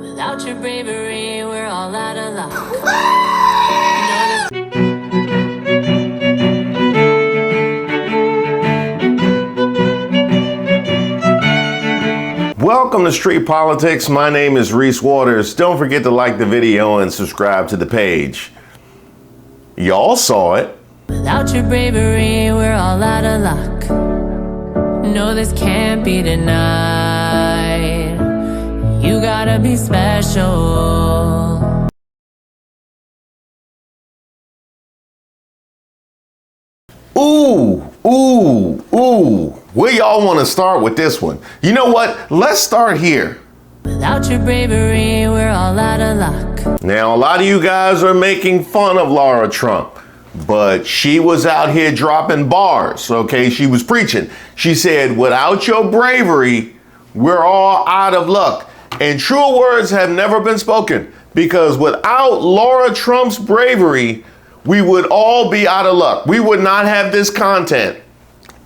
Without your bravery, we're all out of luck. Welcome to Street Politics. My name is Reese Waters. Don't forget to like the video and subscribe to the page. Y'all saw it. Without your bravery, we're all out of luck. No, this can't be denied. You gotta be special. Ooh. Where y'all want to start with this one? You know what? Let's start here. Without your bravery, we're all out of luck. Now, a lot of you guys are making fun of Lara Trump, but she was out here dropping bars, okay? She was preaching. She said, without your bravery, we're all out of luck. And truer words have never been spoken, because without Lara Trump's bravery, we would all be out of luck. We would not have this content.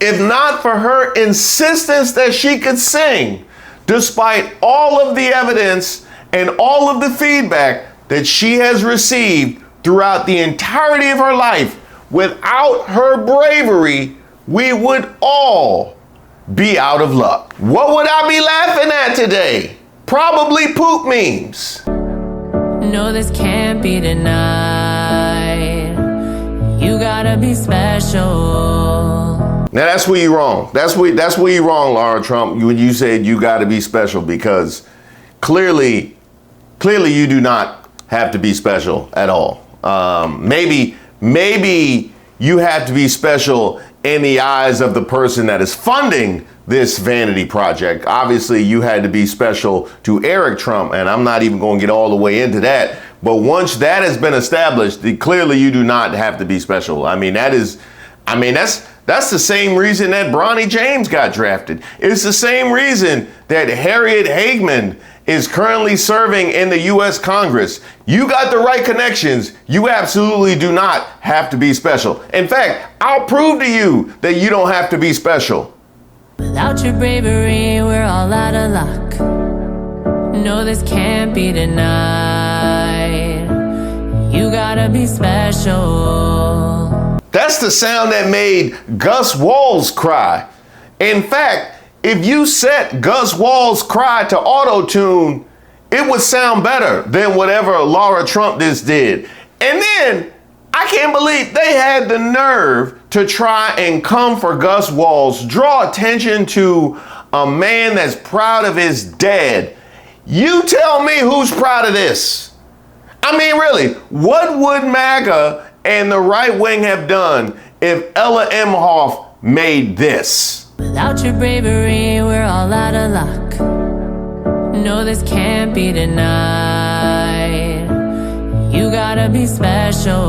If not for her insistence that she could sing, despite all of the evidence and all of the feedback that she has received throughout the entirety of her life, without her bravery, we would all be out of luck. What would I be laughing at today? Probably poop memes. No, this can't be denied. You gotta be special. Now that's where you're wrong. That's where you're wrong, Lara Trump, when you said you gotta be special, because clearly you do not have to be special at all. Maybe you have to be special in the eyes of the person that is funding this vanity project. Obviously, you had to be special to Eric Trump, and I'm not even going to get all the way into that. But once that has been established, clearly you do not have to be special. That's the same reason that Madeline Jaymes got drafted. It's the same reason that Harriet Hageman is currently serving in the U.S. Congress. You got the right connections. You absolutely do not have to be special. In fact, I'll prove to you that you don't have to be special. Without your bravery, we're all out of luck. No, this can't be denied. You gotta be special. That's the sound that made Gus Walz cry. In fact, if you set Gus Walz cry to auto-tune, it would sound better than whatever Lara Trump just did. And then, I can't believe they had the nerve to try and come for Gus Walz, draw attention to a man that's proud of his dad. You tell me who's proud of this. Really, what would MAGA and the right wing have done if Ella Emhoff made this? Without your bravery, we're all out of luck. No, this can't be denied. You gotta be special.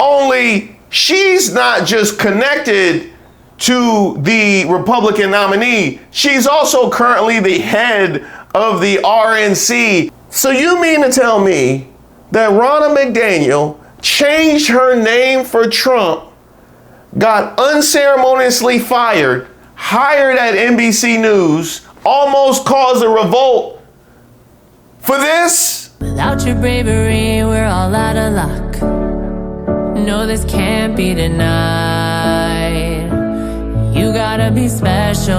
Only she's not just connected to the Republican nominee, she's also currently the head of the RNC. So you mean to tell me that Ronna McDaniel changed her name for Trump, got unceremoniously fired, hired at NBC News, almost caused a revolt for this? Without your bravery, we're all out of luck. No, this can't be denied. You gotta be special.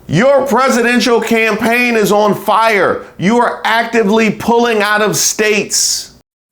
Your presidential campaign is on fire. You are actively pulling out of states.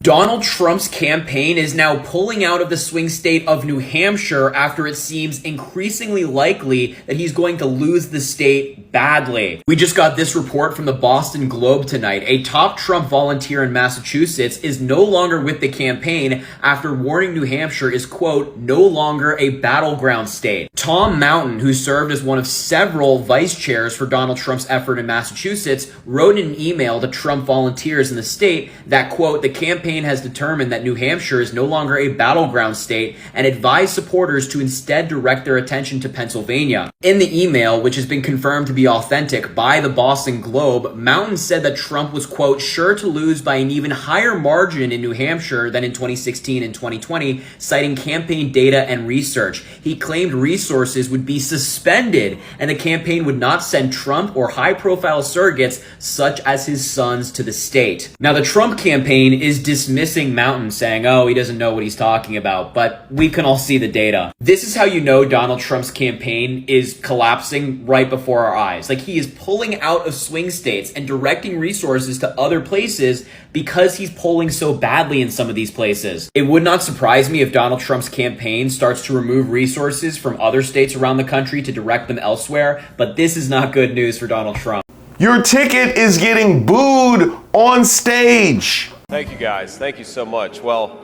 Donald Trump's campaign is now pulling out of the swing state of New Hampshire after it seems increasingly likely that he's going to lose the state badly. We just got this report from the Boston Globe tonight. A top Trump volunteer in Massachusetts is no longer with the campaign after warning New Hampshire is, quote, no longer a battleground state. Tom Mountain, who served as one of several vice chairs for Donald Trump's effort in Massachusetts, wrote in an email to Trump volunteers in the state that, quote, the campaign campaign has determined that New Hampshire is no longer a battleground state and advised supporters to instead direct their attention to Pennsylvania. In the email, which has been confirmed to be authentic by the Boston Globe, Mountain said that Trump was, quote, sure to lose by an even higher margin in New Hampshire than in 2016 and 2020, citing campaign data and research. He claimed resources would be suspended and the campaign would not send Trump or high-profile surrogates such as his sons to the state. Now, the Trump campaign is dismissing Mountain, saying, oh, he doesn't know what he's talking about, but we can all see the data. This is how you know Donald Trump's campaign is collapsing right before our eyes. Like, he is pulling out of swing states and directing resources to other places because he's polling so badly in some of these places. It would not surprise me if Donald Trump's campaign starts to remove resources from other states around the country to direct them elsewhere, but this is not good news for Donald Trump. Your ticket is getting booed on stage. Thank you, guys. Thank you so much. Well,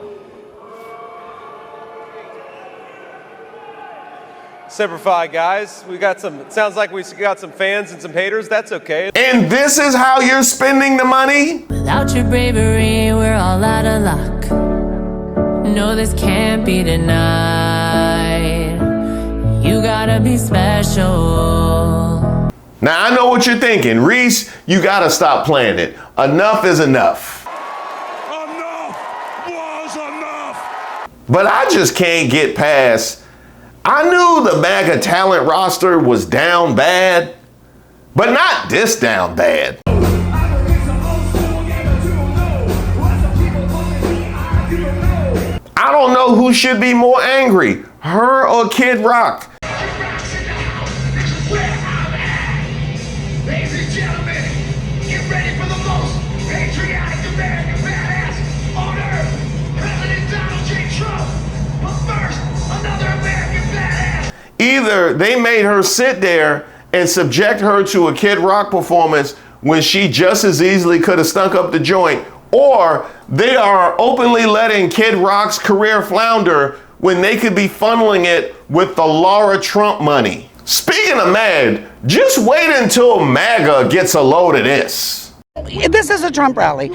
Semper Fi, guys. We got some, it sounds like we got some fans and some haters. That's okay. And this is how you're spending the money? Without your bravery, we're all out of luck. No, this can't be denied. You gotta be special. Now, I know what you're thinking. Reese, you gotta stop playing it. Enough is enough. Enough was enough. But I just can't get past, I knew the MAGA talent roster was down bad, but not this down bad. I don't know who should be more angry, her or Kid Rock. Ladies and gentlemen, get ready for the most patriotic American badass on earth, President Donald J. Trump. But first, another American badass. Either they made her sit there and subject her to a Kid Rock performance when she just as easily could have stunk up the joint, or they are openly letting Kid Rock's career flounder when they could be funneling it with the Lara Trump money. Speaking of mad, just wait until MAGA gets a load of this. This is a Trump rally.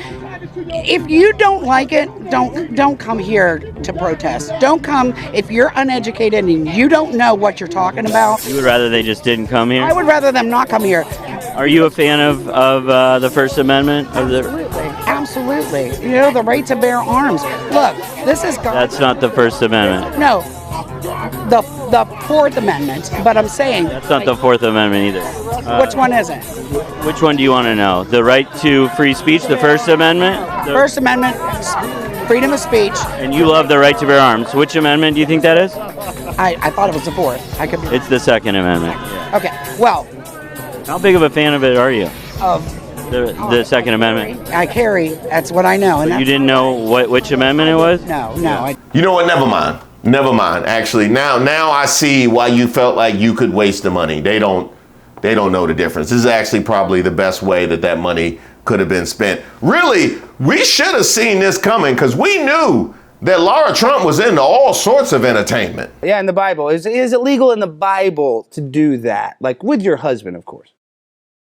If you don't like it, don't come here to protest. Don't come if you're uneducated and you don't know what you're talking about. You would rather they just didn't come here? I would rather them not come here. Are you a fan of the First Amendment? Absolutely. You know, the right to bear arms. Look, this is God. That's not the First Amendment. No, the Fourth Amendment. But I'm saying That's not the Fourth Amendment either. Which one is it? Which one do you want to know? The right to free speech, the First Amendment? First Amendment, freedom of speech. And you love the right to bear arms. Which amendment do you think that is? I thought it was the Fourth. I could be. It's the Second Amendment. Okay. Well, How big of a fan of it are you? of The Second Amendment. I carry. That's what I know. And You didn't know which amendment it was? No. You know what? Never mind. Never mind. Actually, now I see why you felt like you could waste the money. They don't know the difference. This is actually probably the best way that money could have been spent. Really, we should have seen this coming because we knew that Lara Trump was into all sorts of entertainment. Yeah, in the Bible. Is it legal in the Bible to do that? Like with your husband, of course.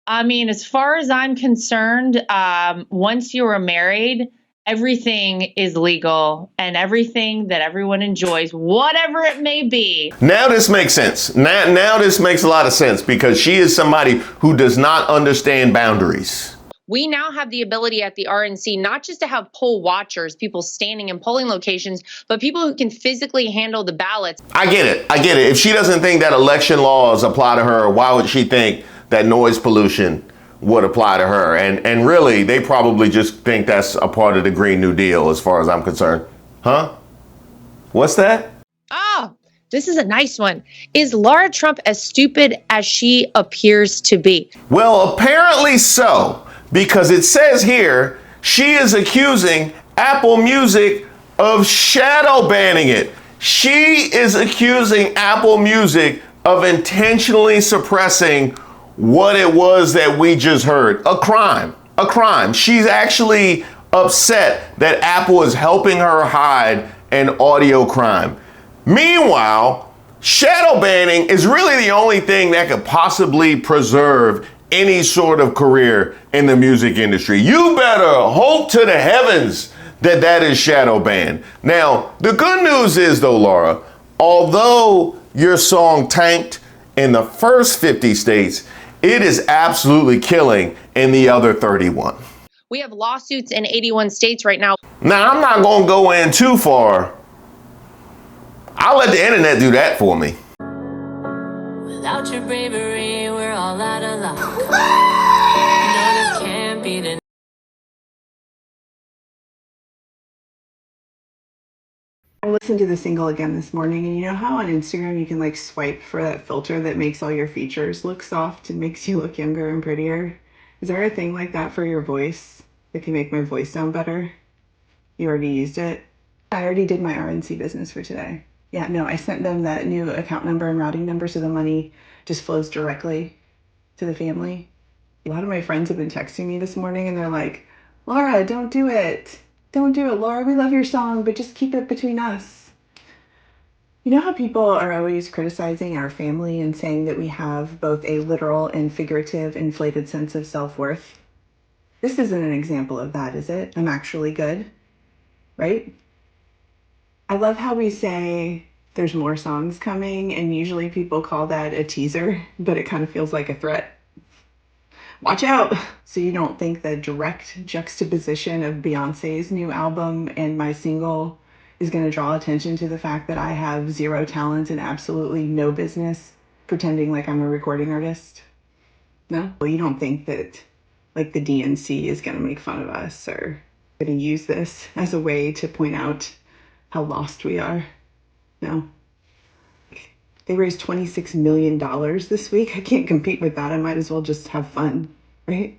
I mean, as far as I'm concerned, once you are married, everything is legal and everything that everyone enjoys, whatever it may be. Now this makes sense. Now this makes a lot of sense because she is somebody who does not understand boundaries. We now have the ability at the RNC not just to have poll watchers, people standing in polling locations, but people who can physically handle the ballots. I get it. If she doesn't think that election laws apply to her, why would she think that noise pollution would apply to her? And really, they probably just think that's a part of the Green New Deal as far as I'm concerned. Huh? What's that? Ah, this is a nice one. Is Lara Trump as stupid as she appears to be? Well, apparently so, because it says here she is accusing Apple Music of shadow banning it. She is accusing Apple Music of intentionally suppressing what it was that we just heard. A crime. She's actually upset that Apple is helping her hide an audio crime. Meanwhile, shadow banning is really the only thing that could possibly preserve any sort of career in the music industry. You better hope to the heavens that is shadow banned. Now, the good news is though, Lara, although your song tanked in the first 50 states, it is absolutely killing in the other 31. We have lawsuits in 81 states right now. Now, I'm not going to go in too far. I'll let the internet do that for me. Without your bravery, we're all out of luck. No, this can't be denied. I listened to the single again this morning, and you know how on Instagram you can like swipe for that filter that makes all your features look soft and makes you look younger and prettier? Is there a thing like that for your voice that can make my voice sound better? You already used it? I already did my RNC business for today. Yeah, no, I sent them that new account number and routing number so the money just flows directly to the family. A lot of my friends have been texting me this morning and they're like, Lara, don't do it. Don't do it, Lara. We love your song, but just keep it between us. You know how people are always criticizing our family and saying that we have both a literal and figurative inflated sense of self-worth? This isn't an example of that, is it? I'm actually good, right? I love how we say there's more songs coming, and usually people call that a teaser, but it kind of feels like a threat. Watch out! So you don't think the direct juxtaposition of Beyonce's new album and my single is going to draw attention to the fact that I have zero talent and absolutely no business pretending like I'm a recording artist? No? Well, you don't think that like the DNC is going to make fun of us or going to use this as a way to point out how lost we are? No. They raised $26 million this week. I can't compete with that. I might as well just have fun, right?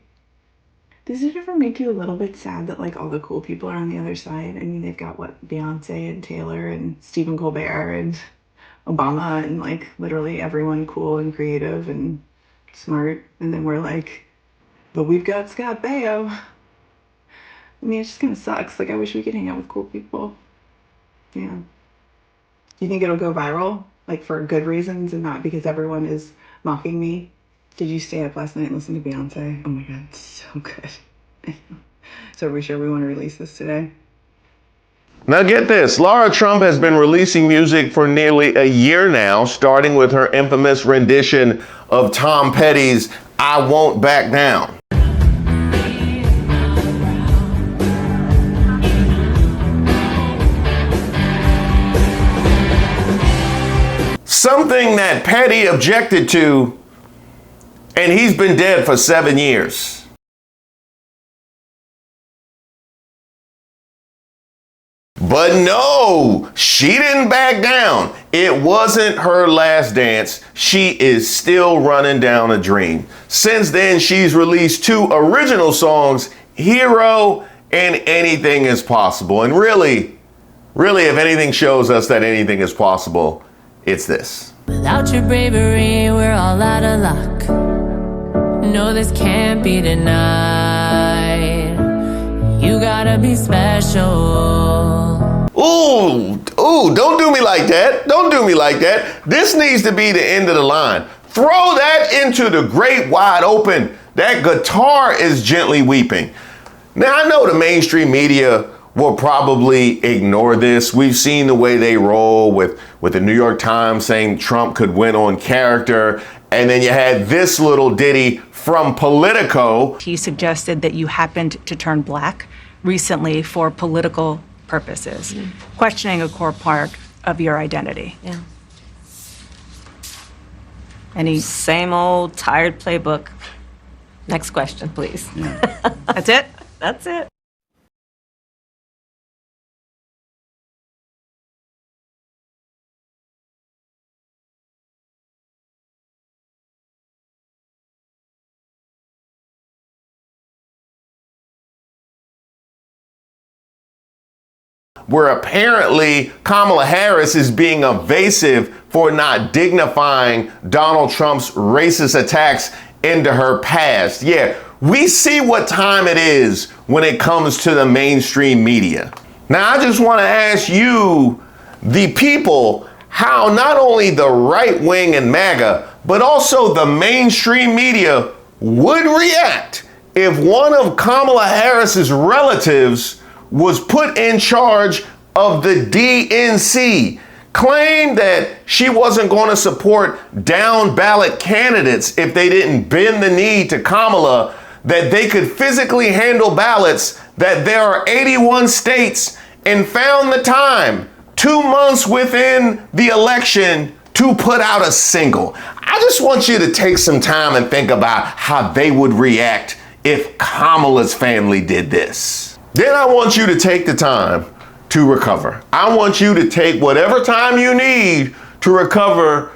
Does it ever make you a little bit sad that like all the cool people are on the other side? I mean, they've got what, Beyonce and Taylor and Stephen Colbert and Obama and like literally everyone cool and creative and smart. And then we're like, but we've got Scott Baio. I mean, it just kind of sucks. Like, I wish we could hang out with cool people. Yeah. Do you think it'll go viral? Like for good reasons and not because everyone is mocking me? Did you stay up last night and listen to Beyonce? Oh my God, it's so good. So are we sure we want to release this today? Now get this, Lara Trump has been releasing music for nearly a year now, starting with her infamous rendition of Tom Petty's I Won't Back Down. Something that Petty objected to, and he's been dead for 7 years. But no, she didn't back down. It wasn't her last dance. She is still running down a dream. Since then, she's released 2 original songs, Hero and Anything Is Possible. And really, if anything shows us that anything is possible, it's this. Without your bravery, we're all out of luck. No, this can't be denied. You gotta be special. Ooh, don't do me like that. Don't do me like that. This needs to be the end of the line. Throw that into the great wide open. That guitar is gently weeping. Now, I know the mainstream media will probably ignore this. We've seen the way they roll with the New York Times saying Trump could win on character. And then you had this little ditty from Politico. He suggested that you happened to turn black recently for political purposes, questioning a core part of your identity. Yeah. Any Same old tired playbook. Next question, please. That's it? That's it. Where apparently Kamala Harris is being evasive for not dignifying Donald Trump's racist attacks into her past. Yeah, we see what time it is when it comes to the mainstream media. Now, I just want to ask you, the people, how not only the right wing and MAGA, but also the mainstream media would react if one of Kamala Harris's relatives was put in charge of the DNC, claimed that she wasn't going to support down ballot candidates if they didn't bend the knee to Kamala, that they could physically handle ballots, that there are 81 states, and found the time 2 months within the election to put out a single. I just want you to take some time and think about how they would react if Kamala's family did this. Then I want you to take the time to recover. I want you to take whatever time you need to recover.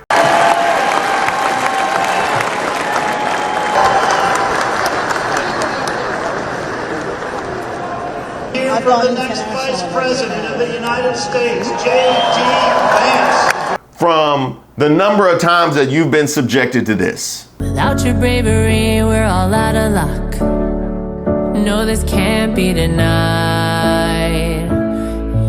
From the next Vice President of the United States, J.D. Vance. From the number of times that you've been subjected to this. Without your bravery, we're all out of luck. No, this can't be denied.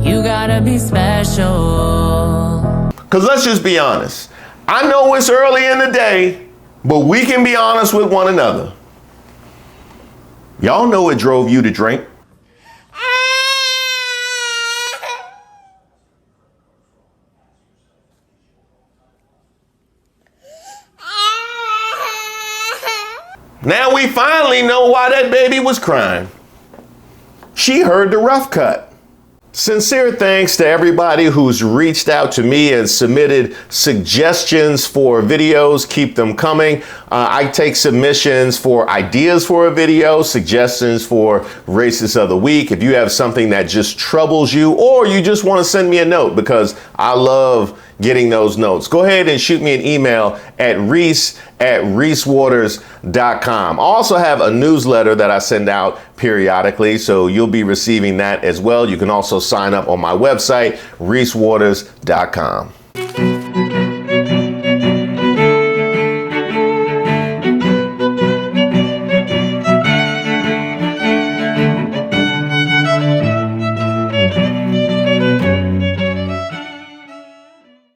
You gotta be special. Because let's just be honest. I know it's early in the day, but we can be honest with one another. Y'all know what drove you to drink? Now we finally know why that baby was crying. She heard the rough cut. Sincere thanks to everybody who's reached out to me and submitted suggestions for videos. Keep them coming. I take submissions for ideas for a video, suggestions for Racist of the Week. If you have something that just troubles you, or you just want to send me a note, because I love getting those notes, go ahead and shoot me an email at reese@reesewaters.com. I also have a newsletter that I send out periodically, so you'll be receiving that as well. You can also sign up on my website, reesewaters.com.